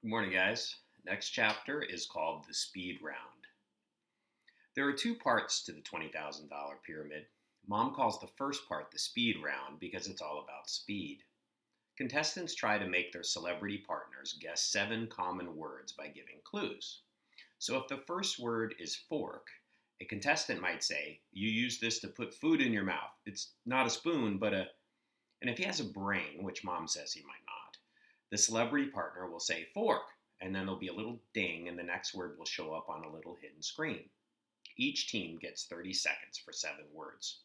Good morning, guys. Next chapter is called The Speed Round. There are two parts to the $20,000 pyramid. Mom calls the first part the speed round because it's all about speed. Contestants try to make their celebrity partners guess 7 common words by giving clues. So if the first word is fork, a contestant might say, "You use this to put food in your mouth. It's not a spoon, but a." And if he has a brain, which Mom says he might not, the celebrity partner will say fork, and then there'll be a little ding, and the next word will show up on a little hidden screen. Each team gets 30 seconds for 7 words.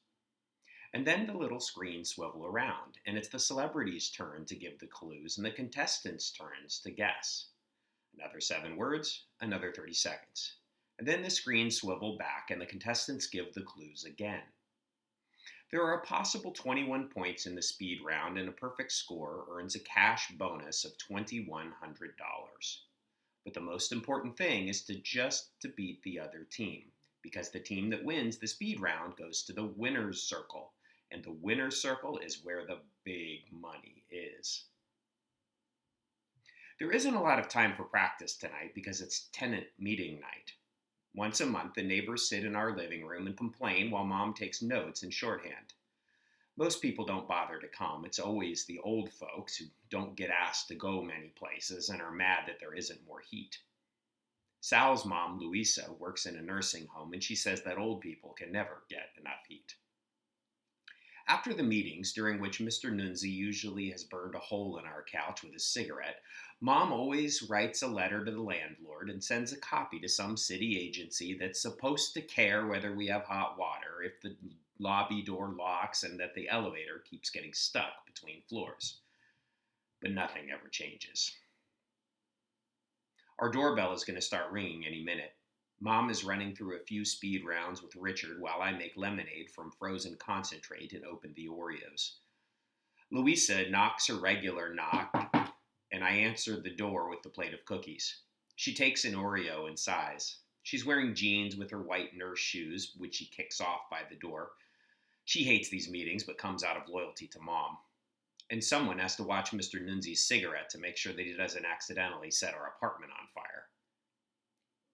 And then the little screens swivel around, and it's the celebrity's turn to give the clues and the contestants' turns to guess. Another 7 words, another 30 seconds. And then the screens swivel back, and the contestants give the clues again. There are a possible 21 points in the speed round, and a perfect score earns a cash bonus of $2,100. But the most important thing is to beat the other team, because the team that wins the speed round goes to the winner's circle, and the winner's circle is where the big money is. There isn't a lot of time for practice tonight because it's tenant meeting night. Once a month, the neighbors sit in our living room and complain while Mom takes notes in shorthand. Most people don't bother to come. It's always the old folks who don't get asked to go many places and are mad that there isn't more heat. Sal's mom, Louisa, works in a nursing home, and she says that old people can never get enough heat. After the meetings, during which Mr. Nunzi usually has burned a hole in our couch with his cigarette, Mom always writes a letter to the landlord and sends a copy to some city agency that's supposed to care whether we have hot water, if the lobby door locks, and that the elevator keeps getting stuck between floors. But nothing ever changes. Our doorbell is going to start ringing any minute. Mom is running through a few speed rounds with Richard while I make lemonade from frozen concentrate and open the Oreos. Louisa knocks her regular knock, and I answer the door with the plate of cookies. She takes an Oreo and sighs. She's wearing jeans with her white nurse shoes, which she kicks off by the door. She hates these meetings, but comes out of loyalty to Mom. And someone has to watch Mr. Nunzi's cigarette to make sure that he doesn't accidentally set our apartment on fire.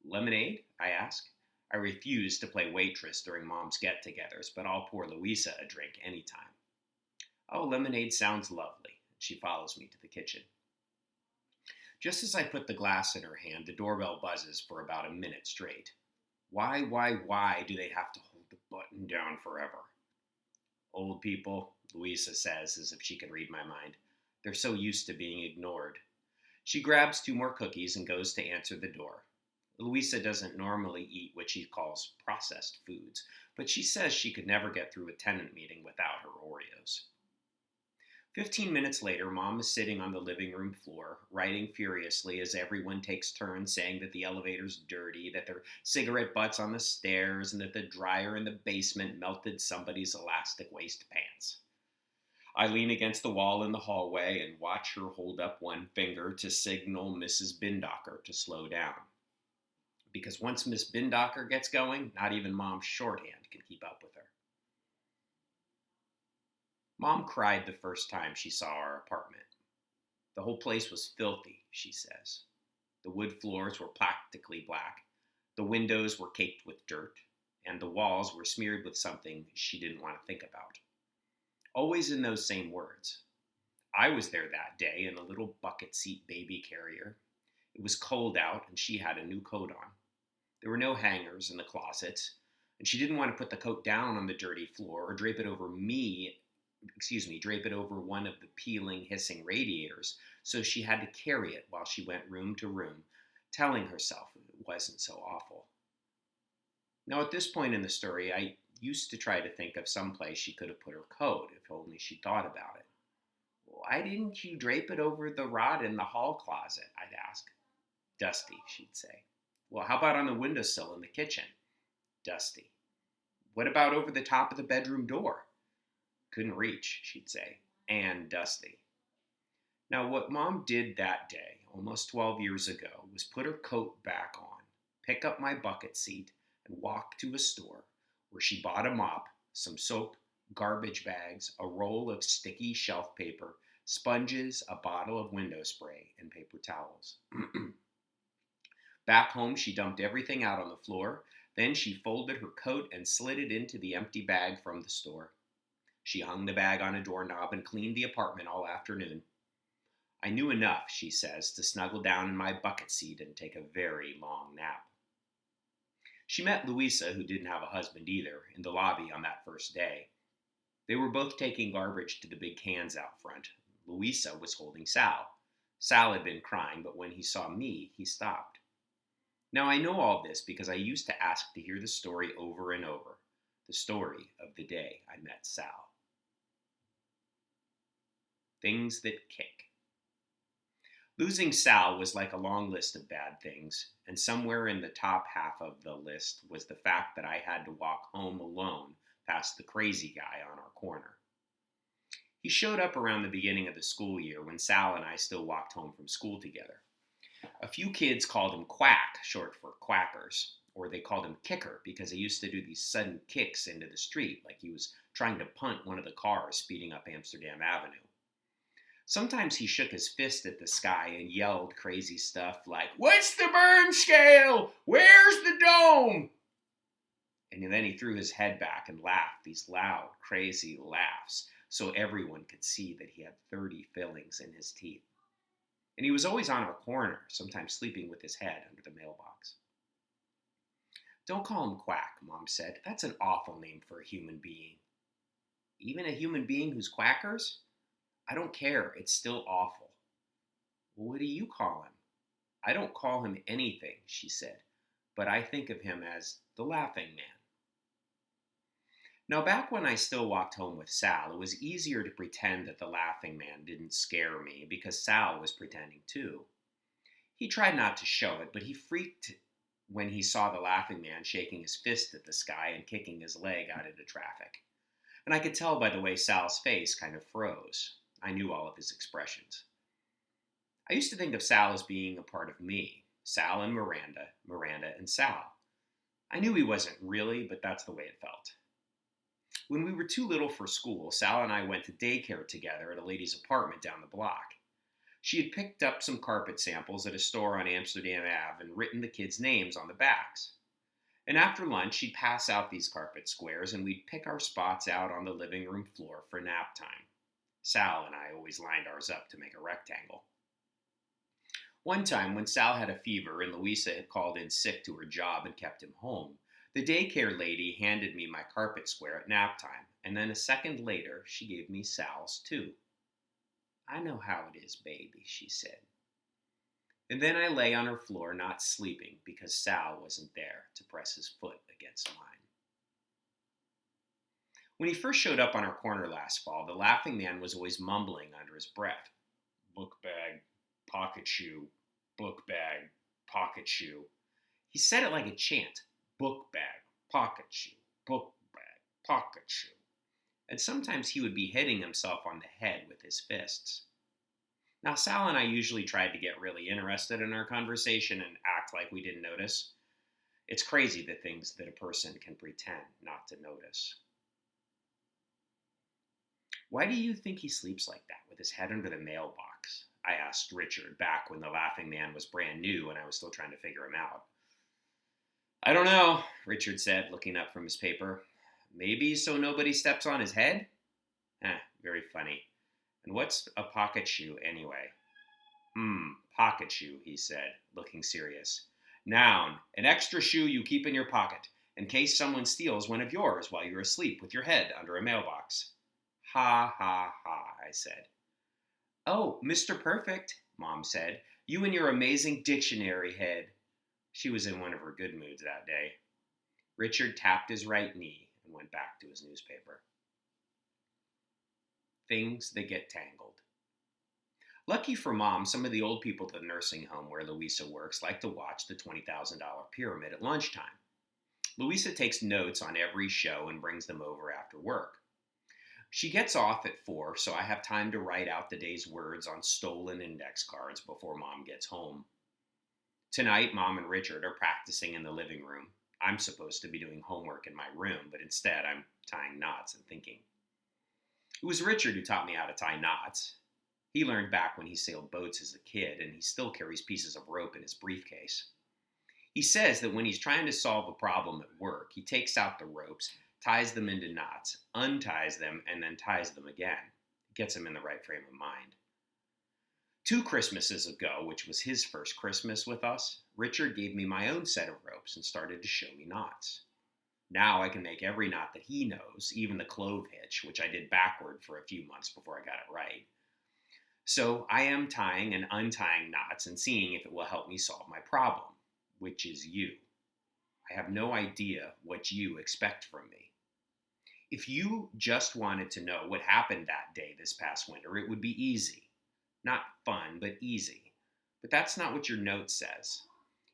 Lemonade? I ask. I refuse to play waitress during Mom's get-togethers, but I'll pour Louisa a drink anytime. Oh, lemonade sounds lovely. She follows me to the kitchen. Just as I put the glass in her hand, the doorbell buzzes for about a minute straight. Why do they have to hold the button down forever? Old people, Louisa says as if she can read my mind. They're so used to being ignored. She grabs 2 more cookies and goes to answer the door. Louisa doesn't normally eat what she calls processed foods, but she says she could never get through a tenant meeting without her Oreos. 15 minutes later, Mom is sitting on the living room floor, writing furiously as everyone takes turns saying that the elevator's dirty, that there are cigarette butts on the stairs, and that the dryer in the basement melted somebody's elastic waist pants. I lean against the wall in the hallway and watch her hold up one finger to signal Mrs. Bindocker to slow down. Because once Miss Bindocker gets going, not even Mom's shorthand can keep up with her. Mom cried the first time she saw our apartment. The whole place was filthy, she says. The wood floors were practically black, the windows were caked with dirt, and the walls were smeared with something she didn't want to think about. Always in those same words. I was there that day in a little bucket seat baby carrier. It was cold out, and she had a new coat on. There were no hangers in the closets, and she didn't want to put the coat down on the dirty floor or drape it over one of the peeling, hissing radiators, so she had to carry it while she went room to room, telling herself it wasn't so awful. Now, at this point in the story, I used to try to think of some place she could have put her coat, if only she thought about it. Why didn't you drape it over the rod in the hall closet? I'd ask. Dusty, she'd say. Well, how about on the windowsill in the kitchen? Dusty. What about over the top of the bedroom door? Couldn't reach, she'd say, and dusty. Now, what Mom did that day, almost 12 years ago, was put her coat back on, pick up my bucket seat, and walk to a store where she bought a mop, some soap, garbage bags, a roll of sticky shelf paper, sponges, a bottle of window spray, and paper towels. Back home, she dumped everything out on the floor. Then she folded her coat and slid it into the empty bag from the store. She hung the bag on a doorknob and cleaned the apartment all afternoon. I knew enough, she says, to snuggle down in my bucket seat and take a very long nap. She met Louisa, who didn't have a husband either, in the lobby on that first day. They were both taking garbage to the big cans out front. Louisa was holding Sal. Sal had been crying, but when he saw me, he stopped. Now I know all this because I used to ask to hear the story over and over. The story of the day I met Sal. Things that kick. Losing Sal was like a long list of bad things, and somewhere in the top half of the list was the fact that I had to walk home alone past the crazy guy on our corner. He showed up around the beginning of the school year when Sal and I still walked home from school together. A few kids called him Quack, short for quackers, or they called him Kicker because he used to do these sudden kicks into the street like he was trying to punt one of the cars speeding up Amsterdam Avenue. Sometimes he shook his fist at the sky and yelled crazy stuff like, "What's the burn scale? Where's the dome?" And then he threw his head back and laughed these loud, crazy laughs so everyone could see that he had 30 fillings in his teeth. And he was always on our corner, sometimes sleeping with his head under the mailbox. "Don't call him Quack," Mom said. "That's an awful name for a human being." "Even a human being who's quackers?" "I don't care. It's still awful." "Well, what do you call him?" "I don't call him anything," she said, "but I think of him as the Laughing Man." Now, back when I still walked home with Sal, it was easier to pretend that the Laughing Man didn't scare me because Sal was pretending too. He tried not to show it, but he freaked when he saw the Laughing Man shaking his fist at the sky and kicking his leg out into traffic. And I could tell by the way Sal's face kind of froze. I knew all of his expressions. I used to think of Sal as being a part of me. Sal and Miranda, Miranda and Sal. I knew he wasn't really, but that's the way it felt. When we were too little for school, Sal and I went to daycare together at a lady's apartment down the block. She had picked up some carpet samples at a store on Amsterdam Ave and written the kids' names on the backs. And after lunch, she'd pass out these carpet squares and we'd pick our spots out on the living room floor for nap time. Sal and I always lined ours up to make a rectangle. One time, when Sal had a fever and Louisa had called in sick to her job and kept him home, the daycare lady handed me my carpet square at nap time, and then a second later, she gave me Sal's too. "I know how it is, baby," she said. And then I lay on her floor not sleeping because Sal wasn't there to press his foot against mine. When he first showed up on our corner last fall, the Laughing Man was always mumbling under his breath. "Book bag, pocket shoe, book bag, pocket shoe." He said it like a chant. Book bag, pocket shoe, book bag, pocket shoe. And sometimes he would be hitting himself on the head with his fists. Now, Sal and I usually tried to get really interested in our conversation and act like we didn't notice. It's crazy the things that a person can pretend not to notice. "Why do you think he sleeps like that, with his head under the mailbox?" I asked Richard back when the Laughing Man was brand new and I was still trying to figure him out. "I don't know," Richard said, looking up from his paper. "Maybe so nobody steps on his head?" Very funny. "And what's a pocket shoe anyway?" Pocket shoe," he said, looking serious. "Noun, an extra shoe you keep in your pocket, in case someone steals one of yours while you're asleep with your head under a mailbox." "Ha, ha, ha," I said. "Oh, Mr. Perfect," Mom said. "You and your amazing dictionary head." She was in one of her good moods that day. Richard tapped his right knee and went back to his newspaper. Things that get tangled. Lucky for Mom, some of the old people at the nursing home where Louisa works like to watch the $20,000 pyramid at lunchtime. Louisa takes notes on every show and brings them over after work. She gets off at 4, so I have time to write out the day's words on stolen index cards before Mom gets home. Tonight, Mom and Richard are practicing in the living room. I'm supposed to be doing homework in my room, but instead I'm tying knots and thinking. It was Richard who taught me how to tie knots. He learned back when he sailed boats as a kid, and he still carries pieces of rope in his briefcase. He says that when he's trying to solve a problem at work, he takes out the ropes, ties them into knots, unties them, and then ties them again. It gets him in the right frame of mind. 2 Christmases ago, which was his first Christmas with us, Richard gave me my own set of ropes and started to show me knots. Now I can make every knot that he knows, even the clove hitch, which I did backward for a few months before I got it right. So I am tying and untying knots and seeing if it will help me solve my problem, which is you. I have no idea what you expect from me. If you just wanted to know what happened that day this past winter, it would be easy. Not fun, but easy. But that's not what your note says.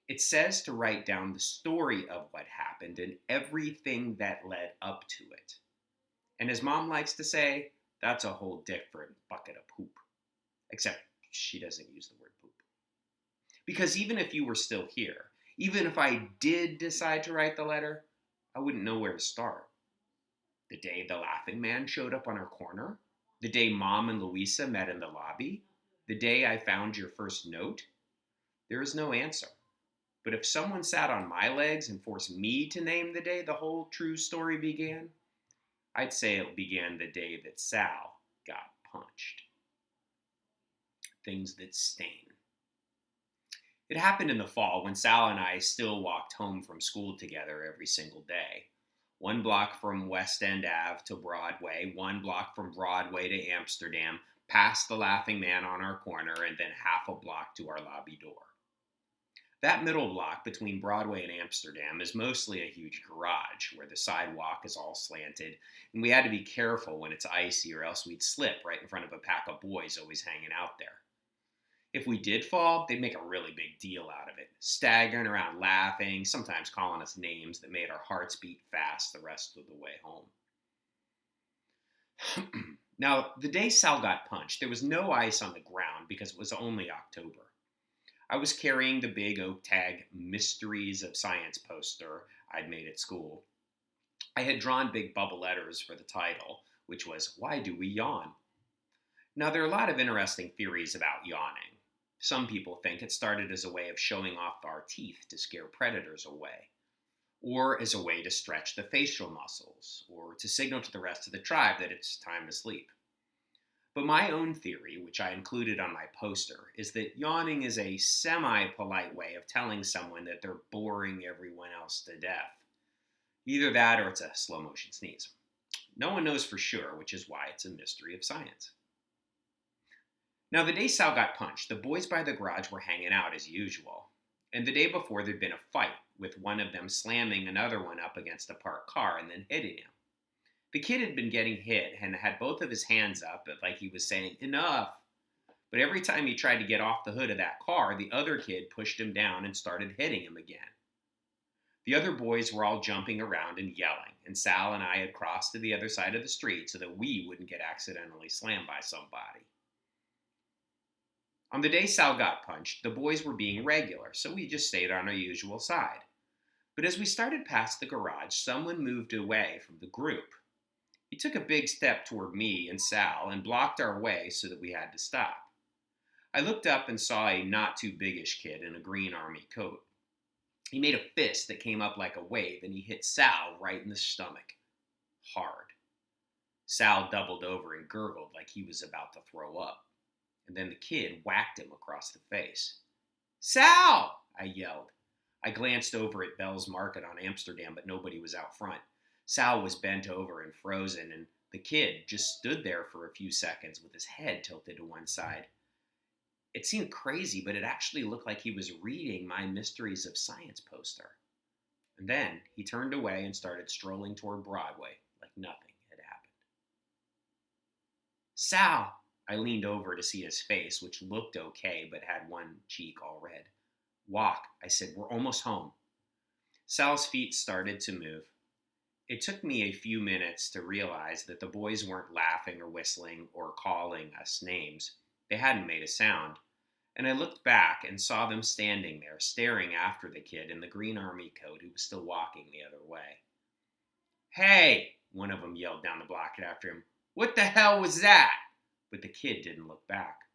It says to write down the story of what happened and everything that led up to it. And as Mom likes to say, that's a whole different bucket of poop. Except she doesn't use the word poop. Because even if you were still here, even if I did decide to write the letter, I wouldn't know where to start. The day the laughing man showed up on our corner? The day Mom and Louisa met in the lobby? The day I found your first note? There is no answer. But if someone sat on my legs and forced me to name the day the whole true story began, I'd say it began the day that Sal got punched. Things that stain. It happened in the fall when Sal and I still walked home from school together every single day. 1 block from West End Ave to Broadway, 1 block from Broadway to Amsterdam, past the laughing man on our corner, and then half a block to our lobby door. That middle block between Broadway and Amsterdam is mostly a huge garage where the sidewalk is all slanted, and we had to be careful when it's icy or else we'd slip right in front of a pack of boys always hanging out there. If we did fall, they'd make a really big deal out of it, staggering around laughing, sometimes calling us names that made our hearts beat fast the rest of the way home. Now, the day Sal got punched, there was no ice on the ground because it was only October. I was carrying the big oak tag Mysteries of Science poster I'd made at school. I had drawn big bubble letters for the title, which was, "Why Do We Yawn?" Now, there are a lot of interesting theories about yawning. Some people think it started as a way of showing off our teeth to scare predators away, or as a way to stretch the facial muscles, or to signal to the rest of the tribe that it's time to sleep. But my own theory, which I included on my poster, is that yawning is a semi-polite way of telling someone that they're boring everyone else to death. Either that or it's a slow-motion sneeze. No one knows for sure, which is why it's a mystery of science. Now, the day Sal got punched, the boys by the garage were hanging out as usual. And the day before, there'd been a fight, with one of them slamming another one up against a parked car and then hitting him. The kid had been getting hit and had both of his hands up, like he was saying, "Enough." But every time he tried to get off the hood of that car, the other kid pushed him down and started hitting him again. The other boys were all jumping around and yelling, and Sal and I had crossed to the other side of the street so that we wouldn't get accidentally slammed by somebody. On the day Sal got punched, the boys were being regular, so we just stayed on our usual side. But as we started past the garage, someone moved away from the group. He took a big step toward me and Sal and blocked our way so that we had to stop. I looked up and saw a not-too-biggish kid in a green army coat. He made a fist that came up like a wave, and he hit Sal right in the stomach. Hard. Sal doubled over and gurgled like he was about to throw up. And then the kid whacked him across the face. "Sal!" I yelled. I glanced over at Bell's Market on Amsterdam, but nobody was out front. Sal was bent over and frozen, and the kid just stood there for a few seconds with his head tilted to one side. It seemed crazy, but it actually looked like he was reading my Mysteries of Science poster. And then he turned away and started strolling toward Broadway like nothing had happened. "Sal!" I leaned over to see his face, which looked okay, but had one cheek all red. "Walk," I said. "We're almost home." Sal's feet started to move. It took me a few minutes to realize that the boys weren't laughing or whistling or calling us names. They hadn't made a sound. And I looked back and saw them standing there, staring after the kid in the green army coat who was still walking the other way. "Hey!" one of them yelled down the block after him. "What the hell was that?" But the kid didn't look back.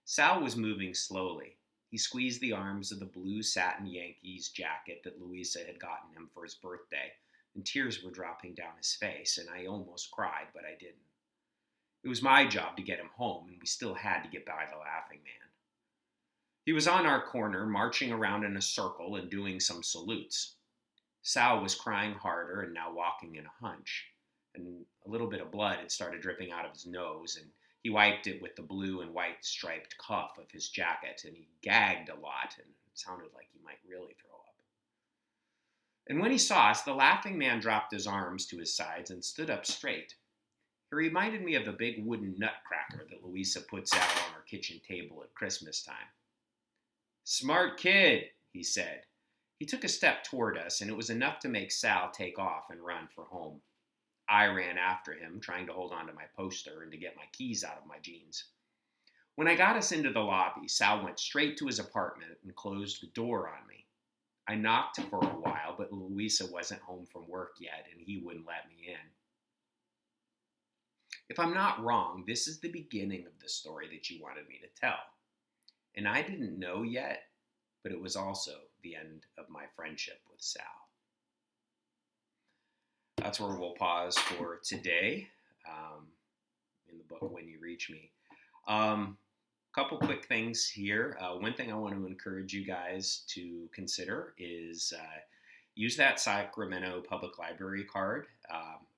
Sal was moving slowly. He squeezed the arms of the blue satin Yankees jacket that Louisa had gotten him for his birthday, and tears were dropping down his face, and I almost cried, but I didn't. It was my job to get him home, and we still had to get by the Laughing Man. He was on our corner, marching around in a circle and doing some salutes. Sal was crying harder and now walking in a hunch, and a little bit of blood had started dripping out of his nose, and he wiped it with the blue and white striped cuff of his jacket, and he gagged a lot, and it sounded like he might really throw up. And when he saw us, the Laughing Man dropped his arms to his sides and stood up straight. He reminded me of the big wooden nutcracker that Louisa puts out on our kitchen table at Christmas time. "Smart kid," he said. He took a step toward us, and it was enough to make Sal take off and run for home. I ran after him, trying to hold on to my poster and to get my keys out of my jeans. When I got us into the lobby, Sal went straight to his apartment and closed the door on me. I knocked for a while, but Louisa wasn't home from work yet, and he wouldn't let me in. If I'm not wrong, this is the beginning of the story that you wanted me to tell. And I didn't know yet, but it was also the end of my friendship with Sal. That's where we'll pause for today in the book When You Reach Me. Couple quick things here. One thing I want to encourage you guys to consider is use that Sacramento Public Library card.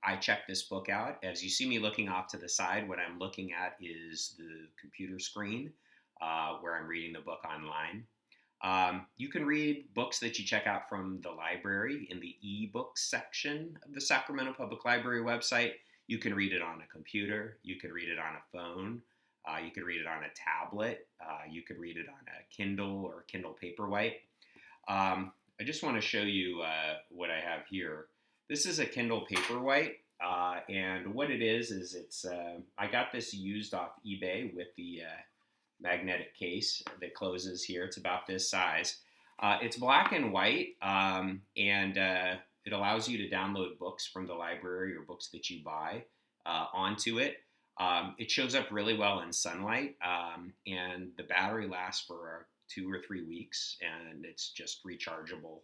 I checked this book out. As you see me looking off to the side, what I'm looking at is the computer screen where I'm reading the book online. You can read books that you check out from the library in the e-books section of the Sacramento Public Library website. You can read it on a computer. You can read it on a phone. You could read it on a tablet. You could read it on a Kindle or Kindle Paperwhite. I just want to show you what I have here. This is a Kindle Paperwhite, and what it is it's I got this used off eBay with the magnetic case that closes here. It's about this size. It's black and white, and it allows you to download books from the library or books that you buy onto it. It shows up really well in sunlight, and the battery lasts for 2 or 3 weeks, and it's just rechargeable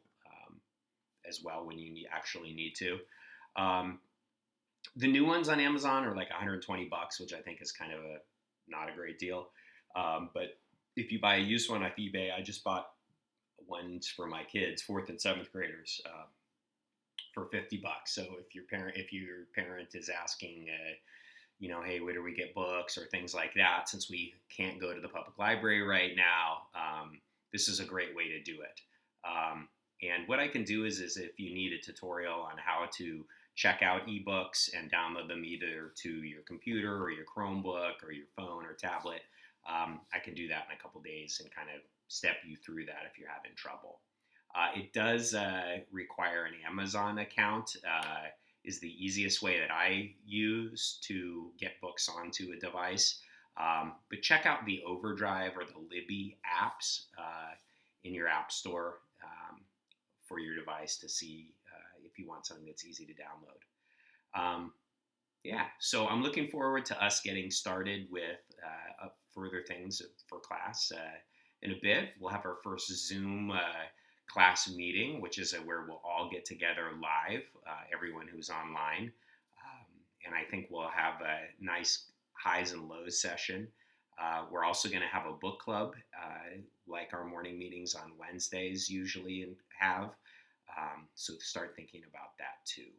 as well when you actually need to. The new ones on Amazon are like $120, which I think is kind of not a great deal. But if you buy a used one off eBay, I just bought ones for my kids, 4th and 7th graders, for $50. So if your parent is asking, hey, where do we get books or things like that, since we can't go to the public library right now, this is a great way to do it. And what I can do is if you need a tutorial on how to check out ebooks and download them either to your computer or your Chromebook or your phone or tablet, I can do that in a couple days and kind of step you through that if you're having trouble. It does require an Amazon account. Is the easiest way that I use to get books onto a device. But check out the Overdrive or the Libby apps in your app store for your device to see if you want something that's easy to download. So I'm looking forward to us getting started with further things for class in a bit. We'll have our first Zoom class meeting, which is where we'll all get together live, everyone who's online. And I think we'll have a nice highs and lows session. We're also going to have a book club, like our morning meetings on Wednesdays usually have. So start thinking about that too.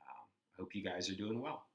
I hope you guys are doing well.